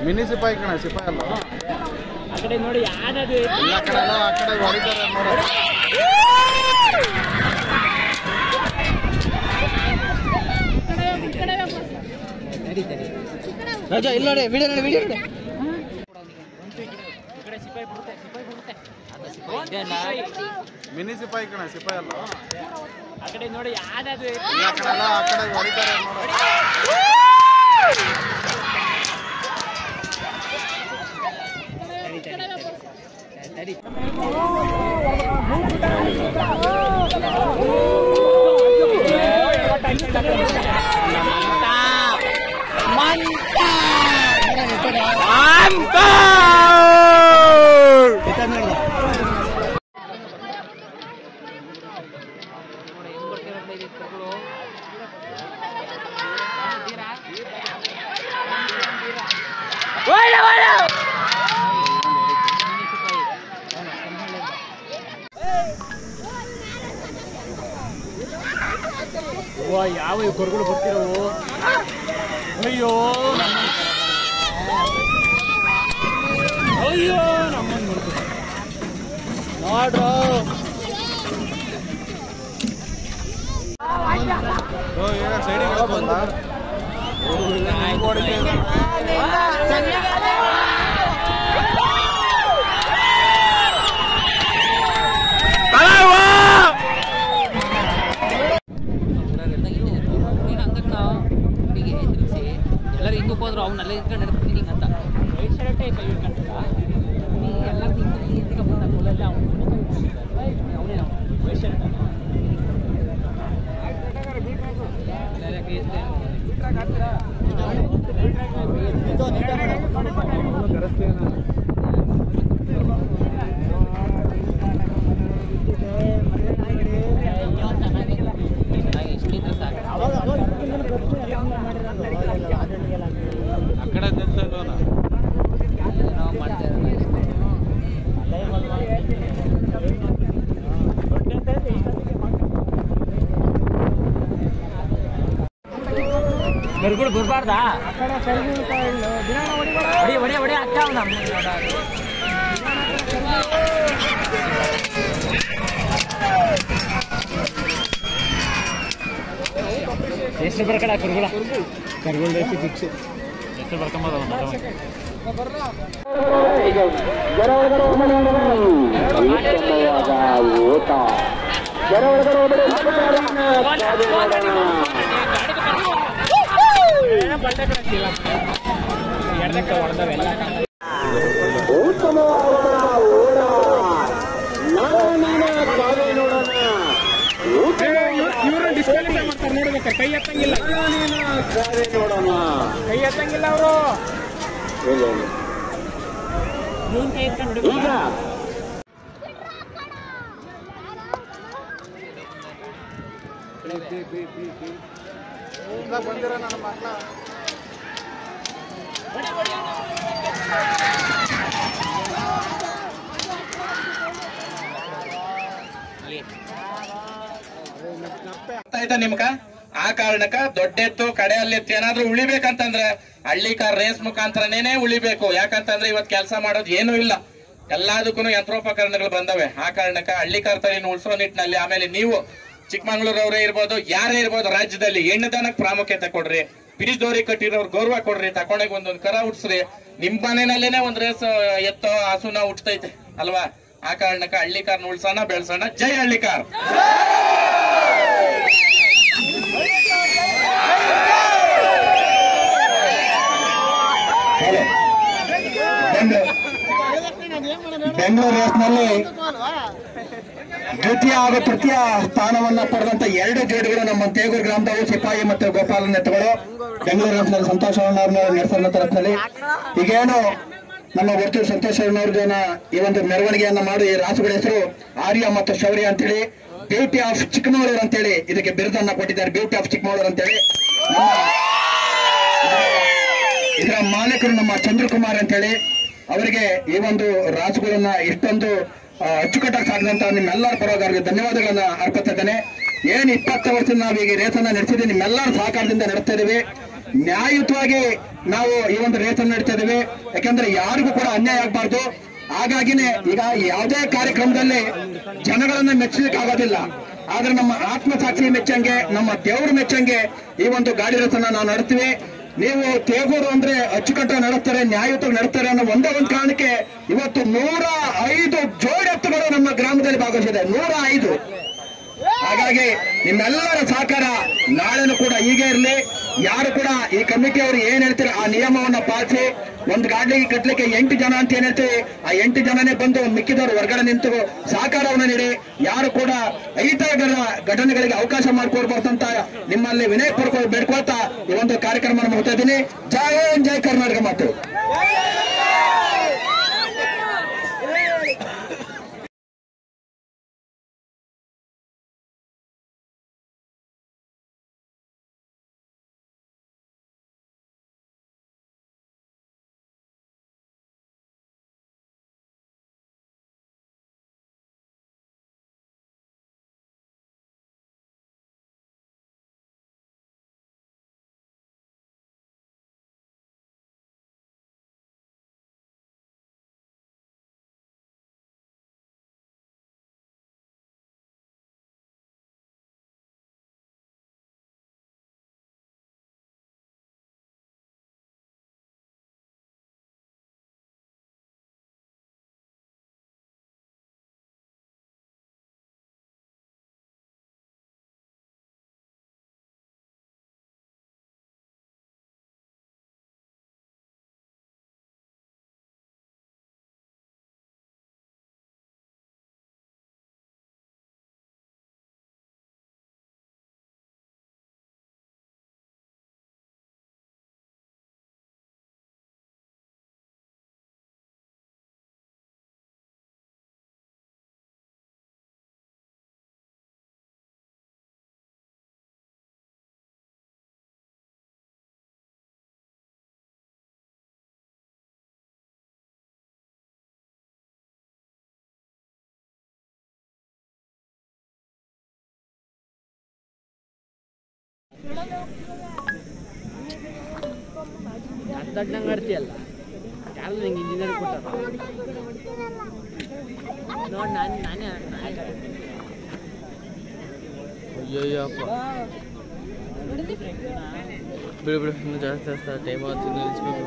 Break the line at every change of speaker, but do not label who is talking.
Mini ಸಿಪಾಯಿ ಕಣ, ಸಿಪಾಯಿ ಅಲ್ಲ.
ಆ ಕಡೆ ನೋಡಿ ಯಾವ್ದು
ಎಲ್ಲ ಕಡೆ ಅಲ್ಲ, ಆ ಕಡೆ ಹೊಡಿತಾರೆ ನೋಡು.
ರಾಜಾ ಇಲ್ಲ ನೋಡಿ, ವಿಡಿಯೋ ನೋಡಿ, ವಿಡಿಯೋ ನೋಡಿ.
ಮಿನಿ ಸಿಪಾಯಿ ಕಣ, ಸಿಪಾಯಿ ಅಲ್ಲ.
ಆ ಕಡೆ ನೋಡಿ ಯಾವ್ದು
ಎಲ್ಲ ಕಡೆ ಅಲ್ಲ, ಆ ಕಡೆ ಹೊಡಿತಾರೆ ನೋಡು.
ಯಾವ ಕೊರಗಳು ಬರ್ತಿರೋವು. ಅಯ್ಯೋ ಅಯ್ಯೋ ನಮ್ಮನ್ನು ನೋಡ್ತೀವಿ ನೋಡ್ರು.
ಸೈಡಿಗೆ ಬಂದ
ಎಲ್ಲರೂ ಹಿಂದಕ್ಕೆ ಹೋದ್ರು, ಅವ್ನಲ್ಲೇ ಇಟ್ಕೊಂಡು ನೆನಪಿದ್ದೀನಿ ಹಿಂಗೆ ಅಂತ
ವೈಟ್ ಶರ್ಟೇ ಕೈ ಇಟ್ಕೊಂಡ ಎಲ್ಲರೂ ಹಿಂದಕ್ಕೆ ಬಂದ ಕೂಲಲ್ಲಿ ಅವನೇ ವೈಟ್ ಶರ್ಟ್
ಎಷ್ಟಿದ್ರೆ ಸಾಕು.
ಆ ಕಡೆ ನಿಂತೋಣ.
ನಾವು ಮಾಡ್ತಾ ಇರೋದು
ಗರ್ಗುಳು ಬರ್ಬಾರ್ದಾ? ಹೊಡಿ ಹೊಡಿ ಹೊಡಿ ಅಕ್ಕ ನಮ್ಮ ಎಷ್ಟು ಬರ್ಕಡ ಕರ್ಗುಳ ಕರ್ಗುಳ ಫಿಕ್ಸ್ ಎಷ್ಟು ಬರ್ಕೊಂಬೋದು ಇವರು ಡಿಸ್ಕ್ವಾಲಿಫೈ ಮಾಡ್ತಾರೆ ನೋಡ್ಬೇಕಾರೆ. ಕೈ ಎತ್ತಂಗಿಲ್ಲ, ಕೈ ಎತ್ತಂಗಿಲ್ಲ ಅವರು. ನೀನ್ ಕೈ ಎತ್ಕೊಂಡು
ಬಂದಿರ ನನ್ನ ಮಕ್ಕಳ
ಆಯ್ತಾ ನಿಮ್ಗ? ಆ ಕಾರಣಕ್ಕ ದೊಡ್ಡೆತ್ತು ಕಡೆಯಲ್ಲೆತ್ತು ಏನಾದ್ರೂ ಉಳಿಬೇಕಂತಂದ್ರೆ ಹಳ್ಳಿಕಾರ ರೇಸ್ ಮುಖಾಂತರನೇ ಉಳಿಬೇಕು. ಯಾಕಂತಂದ್ರೆ ಇವತ್ ಕೆಲಸ ಮಾಡೋದು ಏನೂ ಇಲ್ಲ, ಎಲ್ಲದಕ್ಕೂ ಯಂತ್ರೋಪಕರಣಗಳು ಬಂದವೆ. ಆ ಕಾರಣಕ್ಕ ಹಳ್ಳಿಕಾರ ತಳಿನ ಉಳಿಸೋ ನಿಟ್ಟಿನಲ್ಲಿ ಆಮೇಲೆ ನೀವು ಚಿಕ್ಕಮಂಗ್ಳೂರವರೇ ಇರ್ಬೋದು, ಯಾರೇ ಇರ್ಬೋದು, ರಾಜ್ಯದಲ್ಲಿ ಹೆಣ್ಣುದನಕ್ಕೆ ಪ್ರಾಮುಖ್ಯತೆ ಕೊಡ್ರಿ, ಬಿಡಿಸ್ದವ್ರಿಗೆ ಕಟ್ಟಿರೋರು ಗೌರವ ಕೊಡ್ರಿ, ತಕೊಂಡೋಗಿ ಒಂದೊಂದು ಕರ ಉಡ್ಸ್ರಿ. ನಿಮ್ ಮನೆಯಲ್ಲೇನೆ ಒಂದ್ ರೇಸ್ ಎತ್ತೋ ಹಸುನ ಉಟ್ತೈತೆ ಅಲ್ವಾ? ಆ ಕಾರಣಕ್ಕ ಹಳ್ಳಿಕಾರ್ನ ಉಳ್ಸೋಣ, ಬೆಳ್ಸೋಣ. ಜೈ ಹಳ್ಳಿಕಾರ್.
ಬೆಂಗಳೂರು ರೇಸ್ನಲ್ಲಿ ದ್ವಿತೀಯ ಹಾಗೂ ತೃತೀಯ ಸ್ಥಾನವನ್ನ ಪಡೆದಂತ 2 ಜೋಡಿಗಳು ನಮ್ಮ ತೇಗೂರು ಗ್ರಾಮದವರು, ಸಿಪಾಯಿ ಮತ್ತು ಗೋಪಾಲನ್ ಎತ್ತುಗಳು ಬೆಂಗಳೂರು ರೇಸ್ನಲ್ಲಿ ಸಂತೋಷವನ್ನ ನಡೆಸೋ ತರಫಲ್ಲಿ ಈಗೇನು ನಮ್ಮ ವರ್ತೂರು ಸಂತೋಷವನ್ನವ್ರ ಜನ ಈ ಒಂದು ಮೆರವಣಿಗೆಯನ್ನ ಮಾಡಿ ಈ ರಾಸುಗಳ ಹೆಸರು ಆರ್ಯ ಮತ್ತು ಶೌರ್ಯ ಅಂತೇಳಿ ಬ್ಯೂಟಿ ಆಫ್ ಚಿಕ್ಕಮಗಳೂರು ಅಂತೇಳಿ ಇದಕ್ಕೆ ಬಿರುದನ್ನ ಕೊಟ್ಟಿದ್ದಾರೆ. ಬ್ಯೂಟಿ ಆಫ್ ಚಿಕ್ಕಮಗಳೂರು ಅಂತೇಳಿ ಇದರ ಮಾಲೀಕರು ನಮ್ಮ ಚಂದ್ರಕುಮಾರ್ ಅಂತೇಳಿ ಅವರಿಗೆ ಈ ಒಂದು ರಾಸುಗಳನ್ನ ಇಷ್ಟೊಂದು ಅಚ್ಚುಕಟ್ಟಾಗಿ ಸಾಗಿದಂತ ನಿಮ್ಮೆಲ್ಲರ ಪರವಾಗಿ ಧನ್ಯವಾದಗಳನ್ನ ಅರ್ಪಿಸುತ್ತೇನೆ. ಏನ್ 20 ವರ್ಷ ನಾವೀಗ ರೇಸನ್ನ ನಡೆಸಿದ್ದೀವಿ, ನಿಮ್ಮೆಲ್ಲರ ಸಹಕಾರದಿಂದ ನಡೆಸ್ತಾ ಇದೀವಿ. ನ್ಯಾಯಯುತವಾಗಿ ನಾವು ಈ ಒಂದು ರೇಸನ್ನು ನಡೀತಾ ಇದೀವಿ. ಯಾಕಂದ್ರೆ ಯಾರಿಗೂ ಕೂಡ ಅನ್ಯಾಯ ಆಗ್ಬಾರ್ದು. ಹಾಗಾಗಿನೇ ಈಗ ಯಾವುದೇ ಕಾರ್ಯಕ್ರಮದಲ್ಲಿ ಜನಗಳನ್ನ ಮೆಚ್ಚಲಿಕ್ಕೆ ಆಗೋದಿಲ್ಲ. ಆದ್ರೆ ನಮ್ಮ ಆತ್ಮಸಾಕ್ಷಿ ಮೆಚ್ಚಂಗೆ, ನಮ್ಮ ದೇವರು ಮೆಚ್ಚಂಗೆ ಈ ಒಂದು ಗಾಡಿ ರೇಸನ್ನ ನಾವು ನಡೆಸ್ತೀವಿ. ನೀವು ತೇಗೂರು ಅಂದ್ರೆ ಅಚ್ಚುಕಟ್ಟಾಗಿ ನಡೆಸ್ತಾರೆ, ನ್ಯಾಯಯುತವಾಗಿ ನಡೆಸ್ತಾರೆ ಅನ್ನೋ ಒಂದೇ ಒಂದು ಕಾರಣಕ್ಕೆ ಇವತ್ತು 105 ಜೋಡಿ ಎತ್ತುಗಳು ನಮ್ಮ ಗ್ರಾಮದಲ್ಲಿ ಭಾಗವಹಿಸಿದೆ. 105. ಹಾಗಾಗಿ ನಿಮ್ಮೆಲ್ಲರ ಸಹಕಾರ ನಾಳೆನೂ ಕೂಡ ಹೀಗೆ ಇರಲಿ. ಯಾರು ಕೂಡ ಈ ಕಮಿಟಿಯವರು ಏನ್ ಹೇಳ್ತಾರೆ ಆ ನಿಯಮವನ್ನ ಪಾಲಿಸಿ. ಒಂದು ಗಾಡಿಗೆ ಕಟ್ಲಿಕ್ಕೆ 8 ಜನ ಅಂತ ಏನ್ ಹೇಳ್ತೀವಿ, ಆ 8 ಜನನೇ ಬಂದು ಮಿಕ್ಕಿದವರು ಹೊರಗಡೆ ನಿಂತು ಸಹಕಾರವನ್ನು ನೀಡಿ. ಯಾರು ಕೂಡ ಅಹಿತಕರ ಘಟನೆಗಳಿಗೆ ಅವಕಾಶ ಮಾಡಿಕೊಡ್ಬಾರ್ದಂತ ನಿಮ್ಮಲ್ಲಿ ವಿನಯ ಬೇಡ್ಕೊಳ್ತಾ ಈ ಒಂದು ಕಾರ್ಯಕ್ರಮ ಮುಗಿಸ್ತಾ ಇದ್ದೀನಿ. ಜೈ ಹಿಂದ್, ಜೈ ಕರ್ನಾಟಕ ಮಾತು.
ದಡ್ಡಂಗೆ ಆಡ್ತೀಯಲ್ಲ, ಯಾರು ನಂಗೆ ಇಂಜಿನಿಯರ್ ಕೊಟ್ಟಾರ ನೋಡಿ. ನಾನೇ
ಅಯ್ಯಪ್ಪ ಬಿಡು ಇನ್ನೂ ಜಾಸ್ತಿ ಟೈಮ್ ಆಗ್ತದೆ ನಿಲ್ಲಿಸ್ಬೇಕು.